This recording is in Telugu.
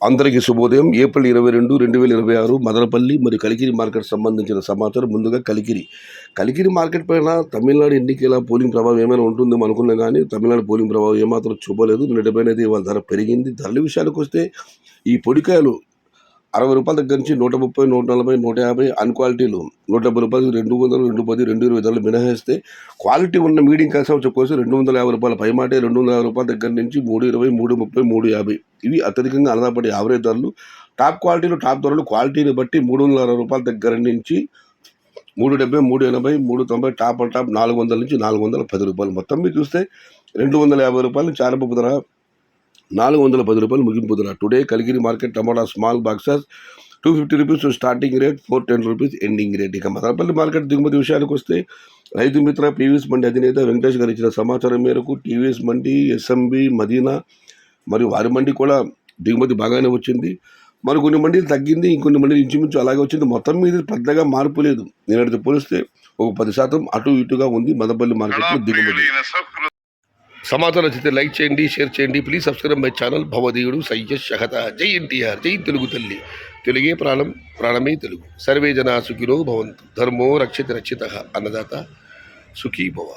అందరికీ శుభోదయం. ఏప్రిల్ 22, 2026 మదనపల్లి మరియు కలికిరి మార్కెట్ సంబంధించిన సమాచారం. ముందుగా కలికిరి మార్కెట్ పైన తమిళనాడు ఎన్నికల పోలింగ్ ప్రభావం ఏమైనా ఉంటుందేమో అనుకున్నా కానీ తమిళనాడు పోలింగ్ ప్రభావం ఏమాత్రం చూపలేదు. నిన్నటిపైన అయితే ఇవాళ ధర పెరిగింది. ధరల విషయానికి వస్తే ఈ పొడికాయలు ₹60 దగ్గర నుంచి 130, 140, 150 అన్ క్వాలిటీలు ₹170, 200, 210, 220 ధరలు మినహాయిస్తే క్వాలిటీ ఉన్న మీడియం కాసం చెప్పుకోవచ్చు ₹250 పైమాటే ₹250 దగ్గర నుంచి 320, 330, 350 ఇవి అత్యధికంగా అలనాపడి యావరేజ్ ధరలు. టాప్ క్వాలిటీలు టాప్ ధరలు క్వాలిటీని బట్టి ₹360 దగ్గర నుంచి 370, 380, 390 టాప్ అండ్ టాప్ 400 నుంచి ₹410. మొత్తం మీరు చూస్తే ₹250 నుంచి ఆరంభపు ధర, ₹410 ముగింపు ధర. టుడే కలికిరి మార్కెట్ టమాటా small boxes ₹250 starting rate, ₹410 ending rate. ఇక మదనపల్లి మార్కెట్ దిగుమతి విషయానికి వస్తే రైతు మిత్ర టీవీఎస్ మండి అధినేత వెంకటేష్ గారు ఇచ్చిన సమాచారం మేరకు టీవీఎస్ మండి, ఎస్ఎంబి, మదీనా మరియు వారి మండి కూడా దిగుమతి బాగానే వచ్చింది. మరి కొన్ని మండీలు తగ్గింది, ఇంకొన్ని మండీలు ఇంచుమించు అలాగే వచ్చింది. మొత్తం మీద పెద్దగా మార్పు లేదు. నేనైతే పోలిస్తే ఒక 10% అటు ఇటుగా ఉంది మదనపల్లి మార్కెట్లో దిగుమతి. సమాచారం నచ్చితే లైక్ చేయండి, షేర్ చేయండి. Please subscribe my channel. భవదీయుడు సయ్యద్ షహత. జై ఎన్టీఆర్, జై తెలుగు తల్లి. తెలుగే ప్రాణం, ప్రాణమే తెలుగు. సర్వే జనా సుఖినో భవంతు. ధర్మో రక్షిత రక్షిత. అన్నదాత సుఖీ భవ.